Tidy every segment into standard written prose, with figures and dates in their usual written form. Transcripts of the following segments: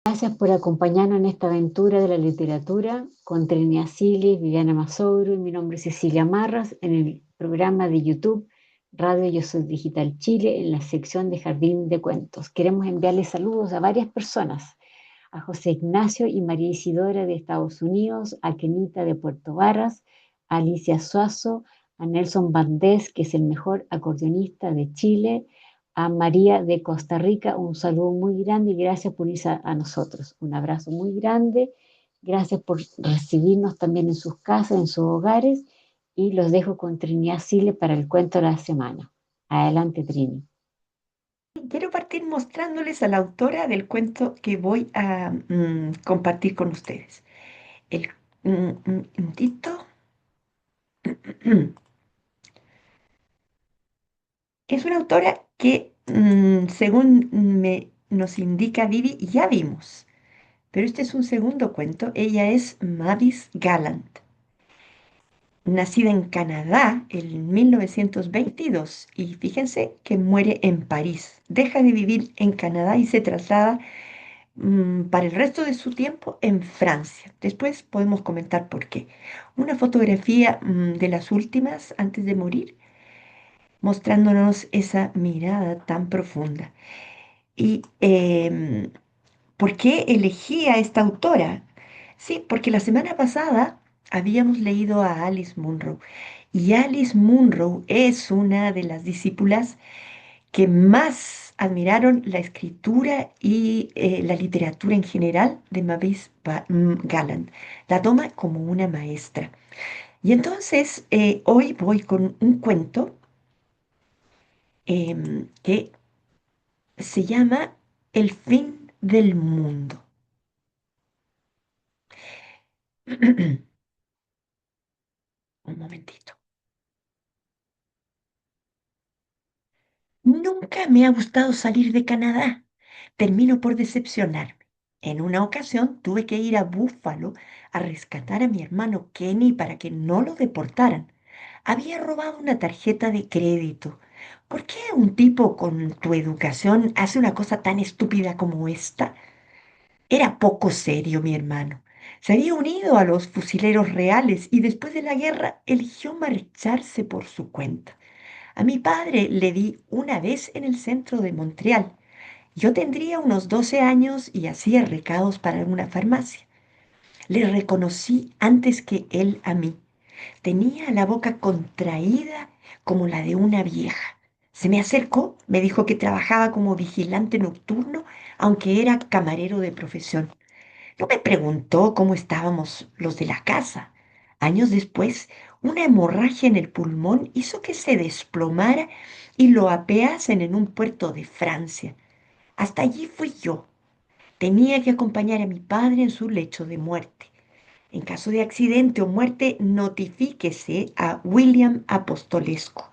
Gracias por acompañarnos en esta aventura de la literatura con Trinidad Siles, Viviana Masouro y mi nombre es Cecilia Marras en el programa de YouTube Radio Yo Soy Digital Chile en la sección de Jardín de Cuentos. Queremos enviarles saludos a varias personas, a José Ignacio y María Isidora de Estados Unidos, a Kenita de Puerto Varas, a Alicia Suazo, a Nelson Valdés, que es el mejor acordeonista de Chile, a María de Costa Rica, un saludo muy grande y gracias por irse a nosotros. Un abrazo muy grande, gracias por recibirnos también en sus casas, en sus hogares y los dejo con Trinidad Sile para el cuento de la semana. Adelante, Trini. Quiero partir mostrándoles a la autora del cuento que voy a compartir con ustedes. El un momentito. Es una autora que, según nos indica Vivi, ya vimos, pero este es un segundo cuento. Ella es Mavis Gallant, nacida en Canadá en 1922 y fíjense que muere en París. Deja de vivir en Canadá y se traslada para el resto de su tiempo en Francia. Después podemos comentar por qué. Una fotografía de las últimas antes de morir, mostrándonos esa mirada tan profunda. ¿Y por qué elegí a esta autora? Sí, porque la semana pasada habíamos leído a Alice Munro y Alice Munro es una de las discípulas que más admiraron la escritura y la literatura en general de Galland. La toma como una maestra. Y entonces hoy voy con un cuento que se llama El fin del mundo. Un momentito. Nunca me ha gustado salir de Canadá. Termino por decepcionarme. En una ocasión tuve que ir a Búfalo a rescatar a mi hermano Kenny para que no lo deportaran. Había robado una tarjeta de crédito. ¿Por qué un tipo con tu educación hace una cosa tan estúpida como esta? Era poco serio, mi hermano. Se había unido a los fusileros reales y después de la guerra eligió marcharse por su cuenta. A mi padre le di una vez en el centro de Montreal. Yo tendría unos 12 años y hacía recados para una farmacia. Le reconocí antes que él a mí. Tenía la boca contraída como la de una vieja. Se me acercó, me dijo que trabajaba como vigilante nocturno, aunque era camarero de profesión. No me preguntó cómo estábamos los de la casa. Años después, una hemorragia en el pulmón hizo que se desplomara y lo apeasen en un puerto de Francia. Hasta allí fui yo. Tenía que acompañar a mi padre en su lecho de muerte. En caso de accidente o muerte, notifíquese a William Apostolesco.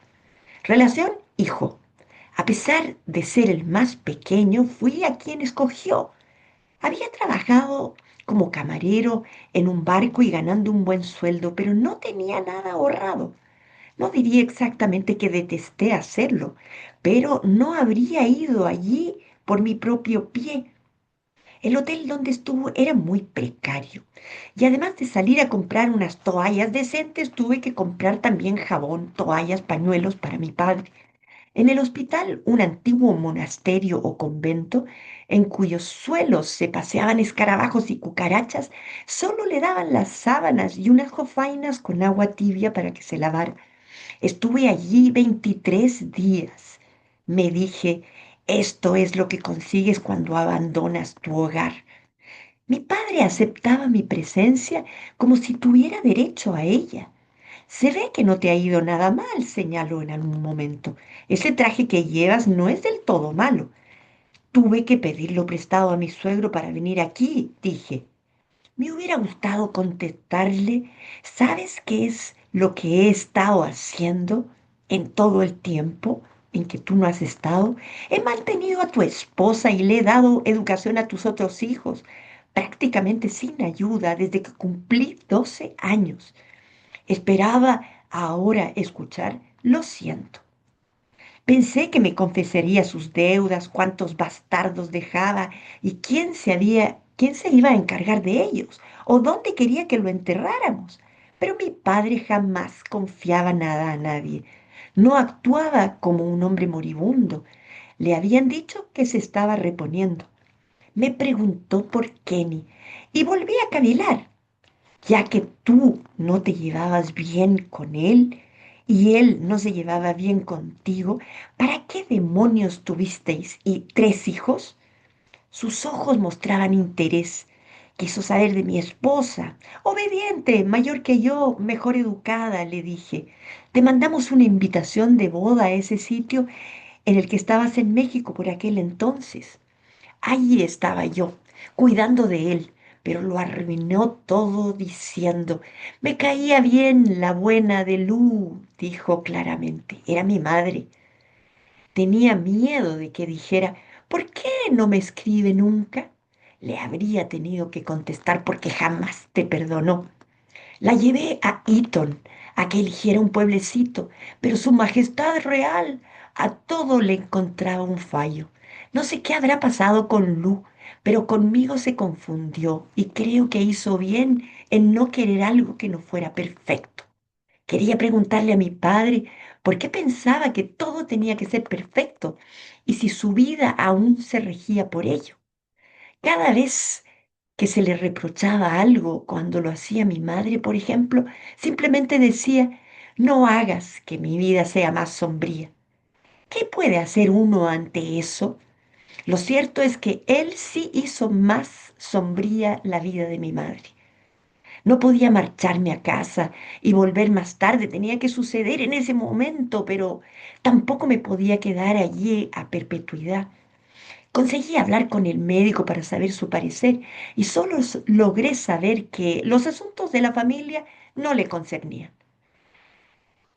Relación, hijo. A pesar de ser el más pequeño, fui a quien escogió. Había trabajado como camarero en un barco y ganando un buen sueldo, pero no tenía nada ahorrado. No diría exactamente que detesté hacerlo, pero no habría ido allí por mi propio pie. El hotel donde estuvo era muy precario y además de salir a comprar unas toallas decentes, tuve que comprar también jabón, toallas, pañuelos para mi padre. En el hospital, un antiguo monasterio o convento, en cuyos suelos se paseaban escarabajos y cucarachas, solo le daban las sábanas y unas jofainas con agua tibia para que se lavara. Estuve allí 23 días. Me dije, esto es lo que consigues cuando abandonas tu hogar. Mi padre aceptaba mi presencia como si tuviera derecho a ella. Se ve que no te ha ido nada mal, señaló en algún momento. Ese traje que llevas no es del todo malo. Tuve que pedirlo prestado a mi suegro para venir aquí, dije. Me hubiera gustado contestarle, ¿sabes qué es lo que he estado haciendo en todo el tiempo en que tú no has estado? He mantenido a tu esposa y le he dado educación a tus otros hijos, prácticamente sin ayuda desde que cumplí 12 años. Esperaba ahora escuchar, lo siento. Pensé que me confesaría sus deudas, cuántos bastardos dejaba y quién se había quién se iba a encargar de ellos o dónde quería que lo enterráramos. Pero mi padre jamás confiaba nada a nadie. No actuaba como un hombre moribundo. Le habían dicho que se estaba reponiendo. Me preguntó por Kenny y volví a cavilar, ya que tú no te llevabas bien con él y él no se llevaba bien contigo. ¿Para qué demonios tuvisteis y 3 hijos? Sus ojos mostraban interés. Quiso saber de mi esposa. Obediente, mayor que yo, mejor educada, le dije. Te mandamos una invitación de boda a ese sitio en el que estabas en México por aquel entonces. Allí estaba yo, cuidando de él, pero lo arruinó todo diciendo, me caía bien la buena de Lu, dijo claramente. Era mi madre. Tenía miedo de que dijera, ¿por qué no me escribe nunca? Le habría tenido que contestar porque jamás te perdonó. La llevé a Eton, a que eligiera un pueblecito, pero su majestad real a todo le encontraba un fallo. No sé qué habrá pasado con Lu, pero conmigo se confundió y creo que hizo bien en no querer algo que no fuera perfecto. Quería preguntarle a mi padre por qué pensaba que todo tenía que ser perfecto y si su vida aún se regía por ello. Cada vez que se le reprochaba algo cuando lo hacía mi madre, por ejemplo, simplemente decía, no hagas que mi vida sea más sombría. ¿Qué puede hacer uno ante eso? Lo cierto es que él sí hizo más sombría la vida de mi madre. No podía marcharme a casa y volver más tarde, tenía que suceder en ese momento, pero tampoco me podía quedar allí a perpetuidad. Conseguí hablar con el médico para saber su parecer y solo logré saber que los asuntos de la familia no le concernían.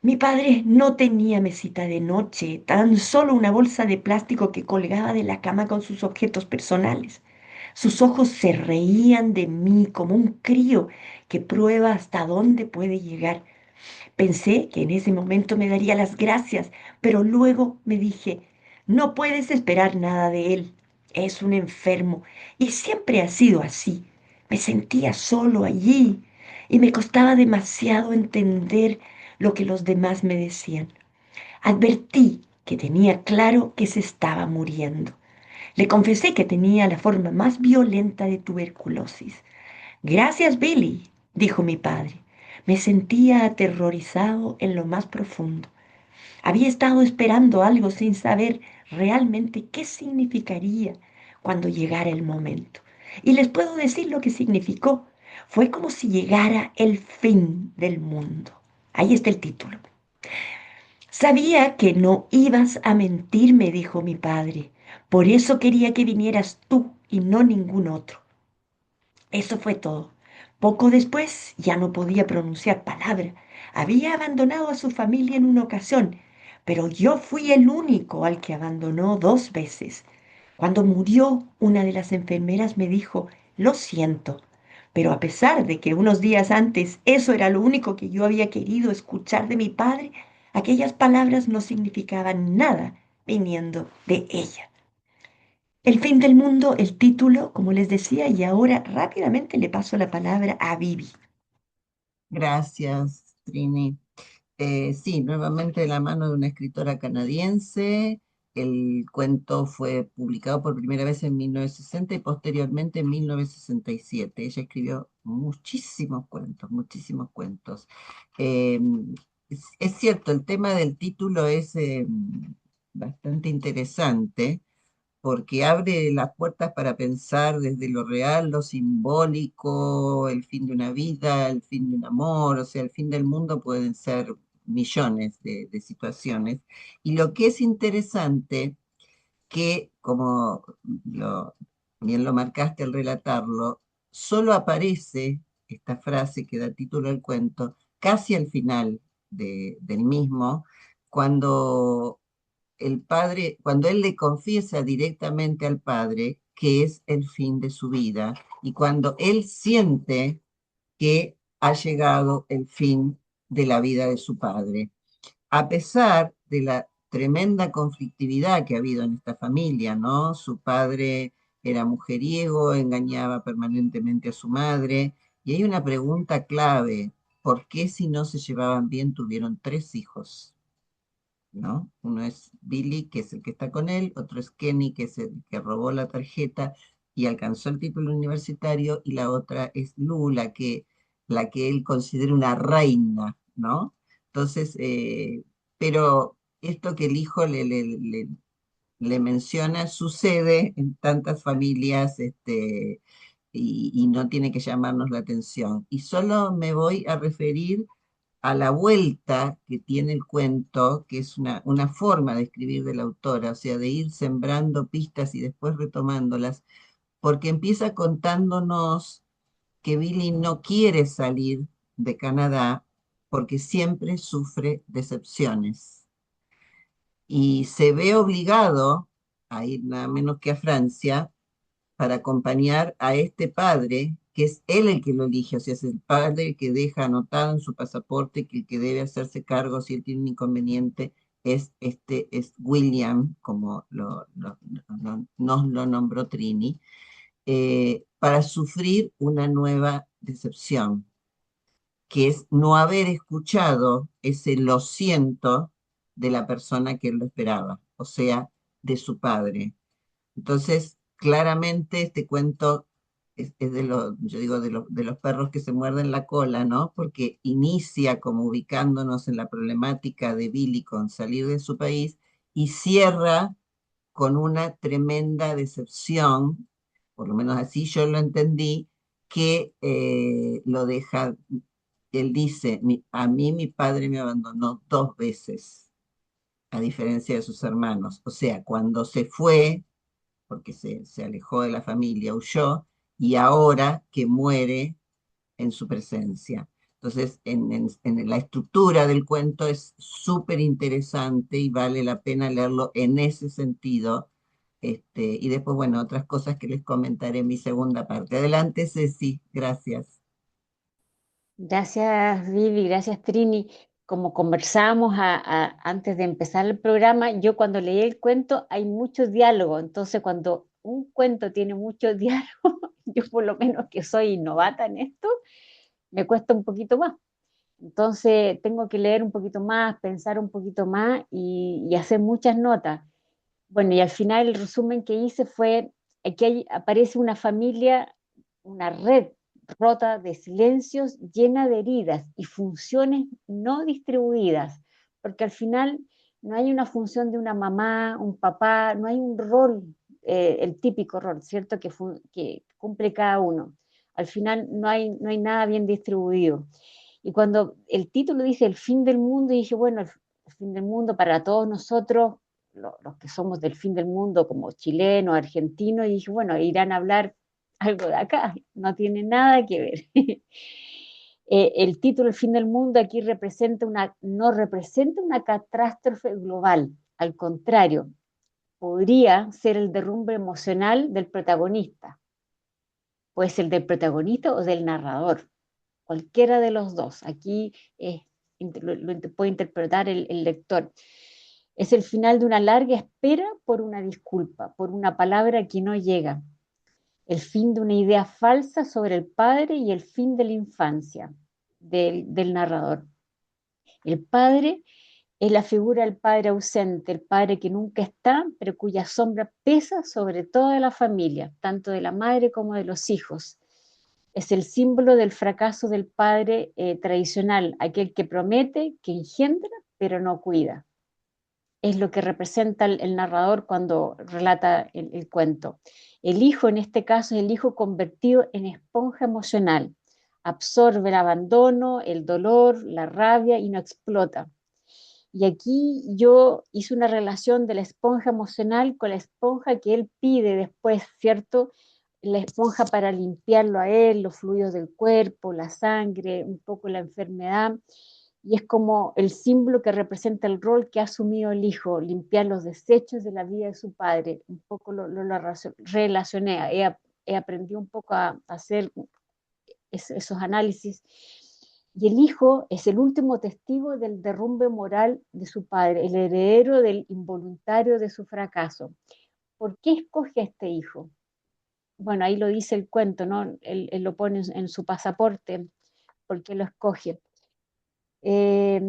Mi padre no tenía mesita de noche, tan solo una bolsa de plástico que colgaba de la cama con sus objetos personales. Sus ojos se reían de mí como un crío que prueba hasta dónde puede llegar. Pensé que en ese momento me daría las gracias, pero luego me dije, no puedes esperar nada de él. Es un enfermo y siempre ha sido así. Me sentía solo allí y me costaba demasiado entender lo que los demás me decían. Advertí que tenía claro que se estaba muriendo. Le confesé que tenía la forma más violenta de tuberculosis. Gracias, Billy, dijo mi padre. Me sentía aterrorizado en lo más profundo. Había estado esperando algo sin saber realmente qué significaría cuando llegara el momento. Y les puedo decir lo que significó. Fue como si llegara el fin del mundo. Ahí está el título. Sabía que no ibas a mentir, me dijo mi padre. Por eso quería que vinieras tú y no ningún otro. Eso fue todo. Poco después ya no podía pronunciar palabra. Había abandonado a su familia en una ocasión, pero yo fui el único al que abandonó 2 veces. Cuando murió, una de las enfermeras me dijo, lo siento, pero a pesar de que unos días antes eso era lo único que yo había querido escuchar de mi padre, aquellas palabras no significaban nada viniendo de ella. El fin del mundo, el título, como les decía, y ahora rápidamente le paso la palabra a Vivi. Gracias, Trini. Sí, nuevamente de la mano de una escritora canadiense. El cuento fue publicado por primera vez en 1960 y posteriormente en 1967. Ella escribió muchísimos cuentos, muchísimos cuentos. Eh, es cierto, el tema del título es bastante interesante porque abre las puertas para pensar desde lo real, lo simbólico, el fin de una vida, el fin de un amor, o sea, el fin del mundo pueden ser millones de situaciones. Y lo que es interesante, que como lo, bien lo marcaste al relatarlo, solo aparece esta frase que da título al cuento casi al final del mismo, cuando el padre, cuando él le confiesa directamente al padre que es el fin de su vida y cuando él siente que ha llegado el fin de la vida de su padre. A pesar de la tremenda conflictividad que ha habido en esta familia, ¿no? Su padre era mujeriego, engañaba permanentemente a su madre. Y hay una pregunta clave: ¿por qué si no se llevaban bien tuvieron tres hijos? ¿No? Uno es Billy, que es el que está con él, otro es Kenny, que es el que robó la tarjeta y alcanzó el título universitario, y la otra es Lou, la que él considera una reina, ¿no? Entonces, pero esto que el hijo le menciona sucede en tantas familias, y no tiene que llamarnos la atención. Y solo me voy a referir a la vuelta que tiene el cuento, que es una forma de escribir de la autora, o sea, de ir sembrando pistas y después retomándolas, porque empieza contándonos que Billy no quiere salir de Canadá porque siempre sufre decepciones y se ve obligado a ir nada menos que a Francia para acompañar a este padre, que es él el que lo elige, o sea, es el padre que deja anotado en su pasaporte que el que debe hacerse cargo si él tiene un inconveniente es William, como nos lo nombró Trini, para sufrir una nueva decepción, que es no haber escuchado ese lo siento de la persona que él lo esperaba, o sea, de su padre. Entonces, claramente este cuento es de los, yo digo, de los perros que se muerden la cola, ¿no? Porque inicia como ubicándonos en la problemática de Billy con salir de su país y cierra con una tremenda decepción, por lo menos así yo lo entendí, que lo deja, él dice: A mí mi padre me abandonó dos veces, a diferencia de sus hermanos. O sea, cuando se fue porque se alejó de la familia, huyó, y ahora que muere en su presencia. Entonces, en la estructura del cuento es súper interesante y vale la pena leerlo en ese sentido. Y después, bueno, otras cosas que les comentaré en mi segunda parte. Adelante, Ceci, gracias. Gracias, Vivi, gracias, Trini. Como conversábamos antes de empezar el programa, yo cuando leí el cuento hay mucho diálogo, entonces cuando un cuento tiene mucho diálogo, yo por lo menos que soy novata en esto, me cuesta un poquito más. Entonces tengo que leer un poquito más, pensar un poquito más y hacer muchas notas. Bueno, y al final el resumen que hice fue, aparece una familia, una red rota de silencios llena de heridas y funciones no distribuidas, porque al final no hay una función de una mamá, un papá, no hay un rol, el típico rol, ¿cierto? Que cumple cada uno. Al final no hay nada bien distribuido. Y cuando el título dice el fin del mundo, dije, bueno, el fin del mundo para todos nosotros, los que somos del fin del mundo, como chilenos, argentinos, y dije, bueno, irán a hablar algo de acá, no tiene nada que ver. El título El fin del mundo aquí no representa una catástrofe global, al contrario, podría ser el derrumbe emocional del protagonista, puede ser del protagonista o del narrador, cualquiera de los dos. Aquí lo puede interpretar el lector. Es el final de una larga espera por una disculpa, por una palabra que no llega. El fin de una idea falsa sobre el padre y el fin de la infancia del narrador. El padre es la figura del padre ausente, el padre que nunca está, pero cuya sombra pesa sobre toda la familia, tanto de la madre como de los hijos. Es el símbolo del fracaso del padre tradicional, aquel que promete, que engendra, pero no cuida. Es lo que representa el narrador cuando relata el cuento. El hijo, en este caso, es el hijo convertido en esponja emocional. Absorbe el abandono, el dolor, la rabia y no explota. Y aquí yo hice una relación de la esponja emocional con la esponja que él pide después, ¿cierto? La esponja para limpiarlo a él, los fluidos del cuerpo, la sangre, un poco la enfermedad. Y es como el símbolo que representa el rol que ha asumido el hijo, limpiar los desechos de la vida de su padre. Un poco lo relacioné, he aprendido un poco a hacer esos análisis. Y el hijo es el último testigo del derrumbe moral de su padre, el heredero del involuntario de su fracaso. ¿Por qué escoge a este hijo? bueno, ahí lo dice el cuento, ¿no? Él lo pone en su pasaporte, porque lo escoge. Eh,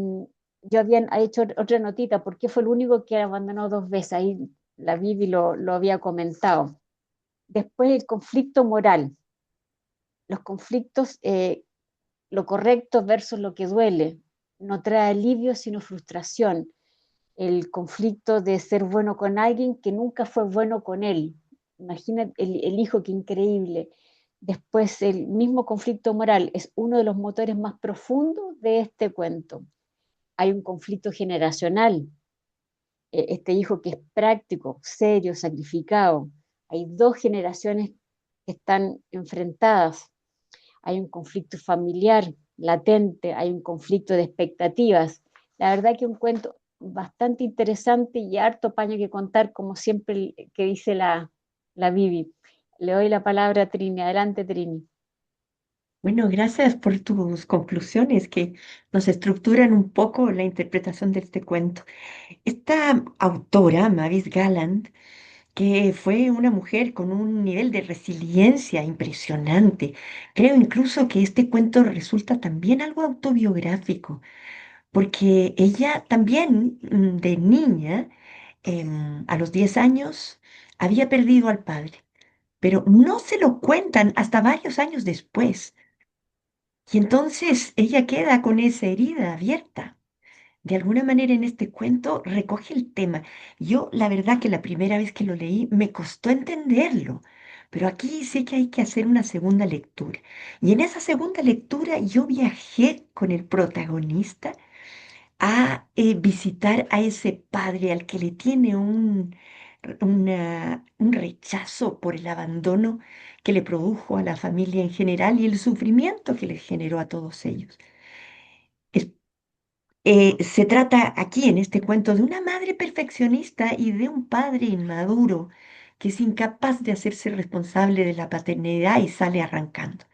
yo había hecho otra notita, porque fue el único que abandonó dos veces, ahí la Bibi lo había comentado. Después el conflicto moral, los conflictos, lo correcto versus lo que duele, no trae alivio sino frustración. El conflicto de ser bueno con alguien que nunca fue bueno con él. Imagina el hijo, qué increíble. Después, el mismo conflicto moral es uno de los motores más profundos de este cuento. Hay un conflicto generacional, este hijo que es práctico, serio, sacrificado. Hay dos generaciones que están enfrentadas. Hay un conflicto familiar latente, hay un conflicto de expectativas. La verdad que un cuento bastante interesante y harto paño que contar, como siempre que dice la Bibi. Le doy la palabra a Trini. Adelante, Trini. Bueno, gracias por tus conclusiones que nos estructuran un poco la interpretación de este cuento. Esta autora, Mavis Galland, que fue una mujer con un nivel de resiliencia impresionante. Creo incluso que este cuento resulta también algo autobiográfico, porque ella también de niña, a los 10 años, había perdido al padre, pero no se lo cuentan hasta varios años después. Y entonces ella queda con esa herida abierta. De alguna manera en este cuento recoge el tema. Yo, la verdad que la primera vez que lo leí me costó entenderlo, pero aquí sí que hay que hacer una segunda lectura. Y en esa segunda lectura yo viajé con el protagonista a visitar a ese padre al que le tiene un rechazo por el abandono que le produjo a la familia en general y el sufrimiento que les generó a todos ellos. Es se trata aquí en este cuento de una madre perfeccionista y de un padre inmaduro que es incapaz de hacerse responsable de la paternidad y sale arrancando,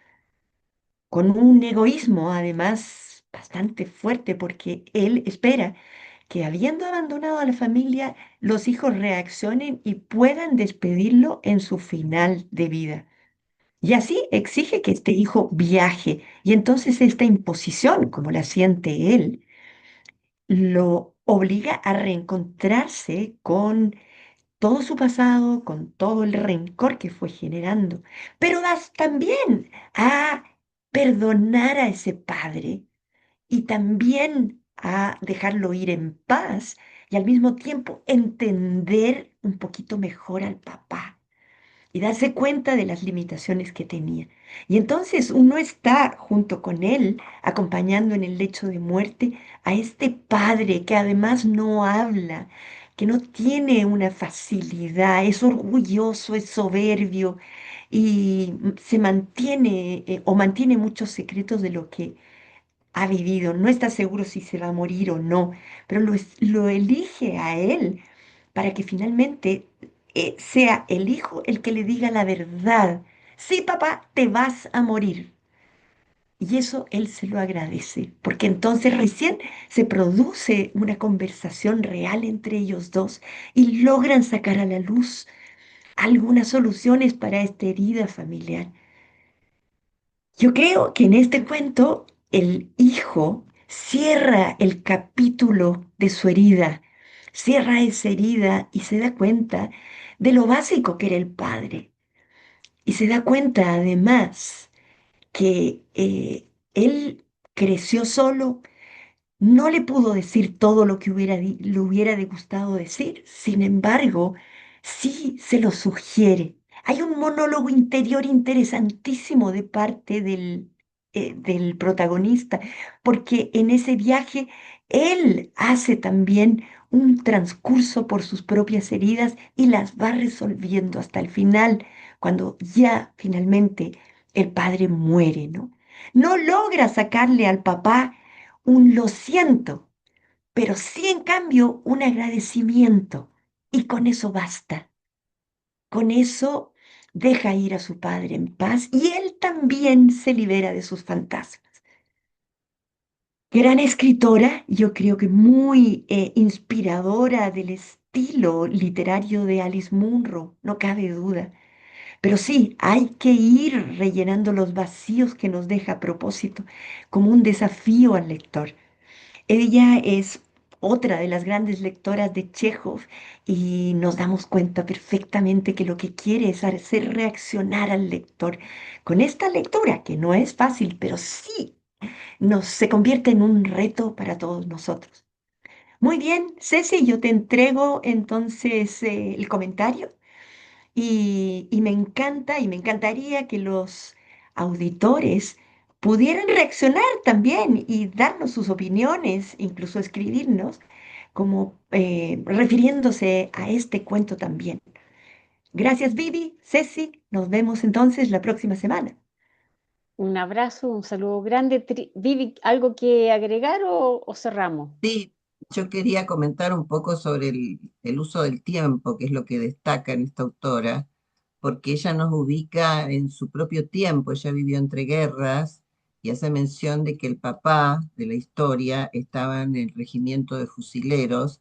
con un egoísmo además bastante fuerte porque él espera que habiendo abandonado a la familia, los hijos reaccionen y puedan despedirlo en su final de vida. Y así exige que este hijo viaje y entonces esta imposición, como la siente él, lo obliga a reencontrarse con todo su pasado, con todo el rencor que fue generando, pero también a perdonar a ese padre y también a dejarlo ir en paz y al mismo tiempo entender un poquito mejor al papá y darse cuenta de las limitaciones que tenía. Y entonces uno está junto con él, acompañando en el lecho de muerte a este padre que además no habla, que no tiene una facilidad, es orgulloso, es soberbio y se mantiene o mantiene muchos secretos de lo que ha vivido. No está seguro si se va a morir o no, pero lo elige a él para que finalmente sea el hijo el que le diga la verdad. Sí, papá, te vas a morir. Y eso él se lo agradece, porque entonces recién se produce una conversación real entre ellos dos y logran sacar a la luz algunas soluciones para esta herida familiar. Yo creo que en este cuento el hijo cierra el capítulo de su herida, cierra esa herida y se da cuenta de lo básico que era el padre. Y se da cuenta además que él creció solo, no le pudo decir todo lo que le hubiera gustado decir, sin embargo, sí se lo sugiere. Hay un monólogo interior interesantísimo de parte del protagonista, porque en ese viaje él hace también un transcurso por sus propias heridas y las va resolviendo hasta el final, cuando ya finalmente el padre muere, ¿no? No logra sacarle al papá un lo siento, pero sí en cambio un agradecimiento. Y con eso basta. Con eso deja ir a su padre en paz y él también se libera de sus fantasmas. Gran escritora, yo creo que muy inspiradora del estilo literario de Alice Munro, no cabe duda. Pero sí, hay que ir rellenando los vacíos que nos deja a propósito, como un desafío al lector. Ella es otra de las grandes lectoras de Chekhov y nos damos cuenta perfectamente que lo que quiere es hacer reaccionar al lector con esta lectura, que no es fácil, pero sí se convierte en un reto para todos nosotros. Muy bien, Ceci, yo te entrego entonces el comentario y me encanta y me encantaría que los auditores pudieran reaccionar también y darnos sus opiniones, incluso escribirnos, como refiriéndose a este cuento también. Gracias, Vivi, Ceci, nos vemos entonces la próxima semana. Un abrazo, un saludo grande. Vivi, ¿algo que agregar o cerramos? Sí, yo quería comentar un poco sobre el uso del tiempo, que es lo que destaca en esta autora, porque ella nos ubica en su propio tiempo. Ella vivió entre guerras y hace mención de que el papá de la historia estaba en el regimiento de fusileros,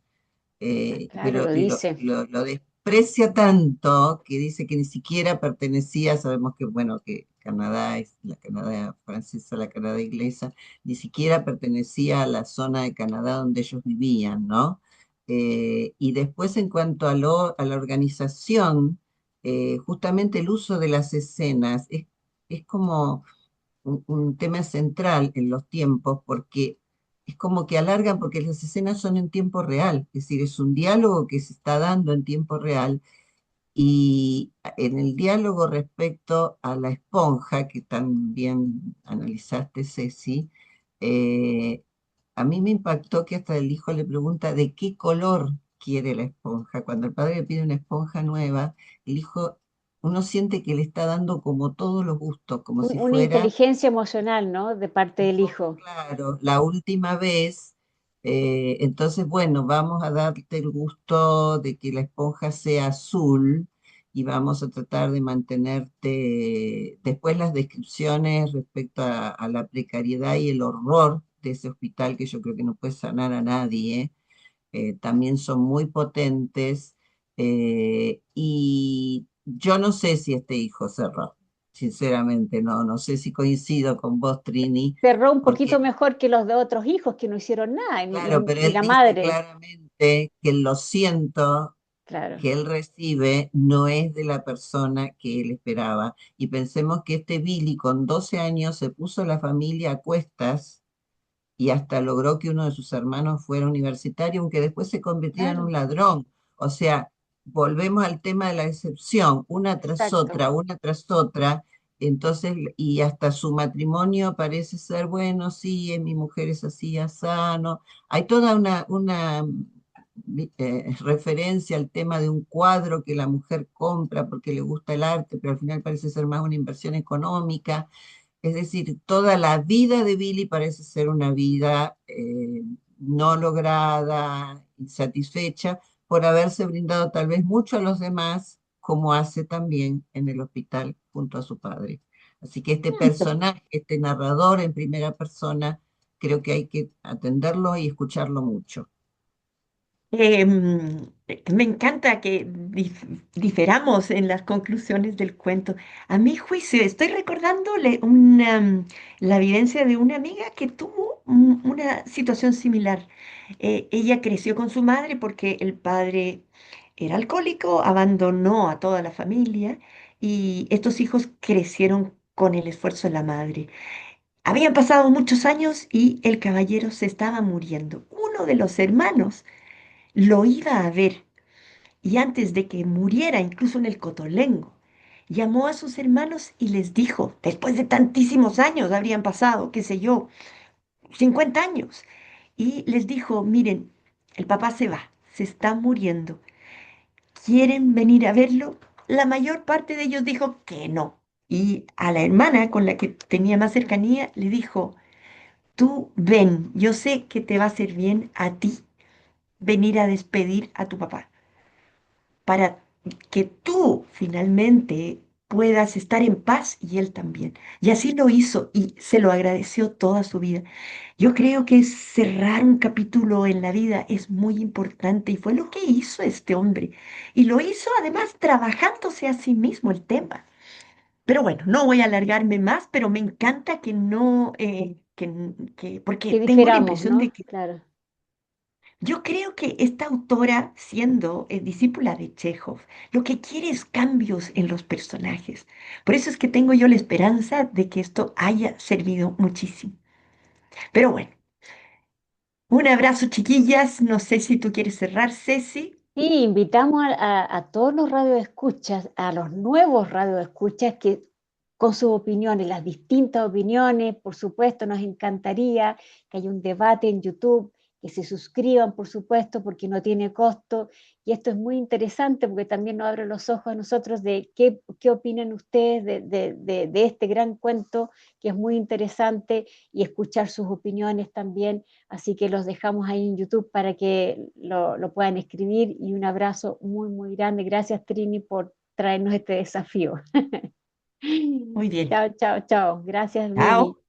Claro, pero lo dice. lo desprecia tanto que dice que ni siquiera pertenecía. Sabemos que, bueno, que Canadá es la Canadá francesa, la Canadá inglesa, ni siquiera pertenecía a la zona de Canadá donde ellos vivían, ¿no? Y después, en cuanto a la organización, justamente el uso de las escenas es como un tema central en los tiempos, porque es como que alargan, porque las escenas son en tiempo real, es decir, es un diálogo que se está dando en tiempo real. Y en el diálogo respecto a la esponja, que también analizaste, Ceci, eh, a mí me impactó que hasta el hijo le pregunta de qué color quiere la esponja. Cuando el padre le pide una esponja nueva, el hijo, uno siente que le está dando como todos los gustos, como si Una fuera inteligencia emocional, ¿no? De parte un del poco hijo. claro, la última vez. Entonces, bueno, vamos a darte el gusto de que la esponja sea azul y vamos a tratar de mantenerte. Después las descripciones respecto a la precariedad y el horror de ese hospital, que yo creo que no puede sanar a nadie, también son muy potentes. Y yo no sé si este hijo cerró, sinceramente, no sé si coincido con vos, Trini, Cerró un poquito porque, mejor que los de otros hijos que no hicieron nada, claro, pero ni él la dice madre. claramente que lo siento Claro. que él recibe no es de la persona que él esperaba. Y pensemos que este Billy con 12 años se puso la familia a cuestas y hasta logró que uno de sus hermanos fuera universitario, aunque después se convirtiera en un Claro, ladrón. O sea, volvemos al tema de la excepción, exacto. una tras otra. Entonces, y hasta su matrimonio parece ser, bueno, sí, mi mujer es así, sano. Hay toda una referencia al tema de un cuadro que la mujer compra porque le gusta el arte, pero al final parece ser más una inversión económica. Es decir, toda la vida de Billy parece ser una vida no lograda, insatisfecha, por haberse brindado tal vez mucho a los demás, como hace también en el hospital junto a su padre. Así que este personaje, este narrador en primera persona, creo que hay que atenderlo y escucharlo mucho. Me encanta que diferamos en las conclusiones del cuento. A mi juicio, estoy recordándole la vivencia de una amiga que tuvo una situación similar. Ella creció con su madre porque el padre era alcohólico, abandonó a toda la familia y estos hijos crecieron con el esfuerzo de la madre. Habían pasado muchos años y el caballero se estaba muriendo. Uno de los hermanos lo iba a ver y antes de que muriera, incluso en el Cotolengo, llamó a sus hermanos y les dijo, después de tantísimos años, habrían pasado, qué sé yo, 50 años, y les dijo, miren, el papá se va, se está muriendo, ¿quieren venir a verlo? La mayor parte de ellos dijo que no. Y a la hermana con la que tenía más cercanía le dijo, tú ven, yo sé que te va a hacer bien a ti venir a despedir a tu papá, para que tú finalmente puedas estar en paz y él también. Y así lo hizo y se lo agradeció toda su vida. Yo creo que cerrar un capítulo en la vida es muy importante y fue lo que hizo este hombre. Y lo hizo además trabajándose a sí mismo el tema. Pero bueno, no voy a alargarme más, pero me encanta que no, porque Que tengo la difiramos, impresión de ¿no? que Claro. yo creo que esta autora, siendo discípula de Chekhov, lo que quiere es cambios en los personajes. Por eso es que tengo yo la esperanza de que esto haya servido muchísimo. Pero bueno, un abrazo, chiquillas. No sé si tú quieres cerrar, Ceci. Sí, invitamos a todos los radioescuchas, a los nuevos radioescuchas que con sus opiniones, las distintas opiniones, por supuesto, nos encantaría que haya un debate en YouTube, que se suscriban, por supuesto, porque no tiene costo. Y esto es muy interesante porque también nos abre los ojos a nosotros de qué opinan ustedes de este gran cuento, que es muy interesante, y escuchar sus opiniones también. Así que los dejamos ahí en YouTube para que lo puedan escribir y un abrazo muy, muy grande. Gracias, Trini, por traernos este desafío. Muy bien. Chao, chao, chao. Gracias, Chao. Lili.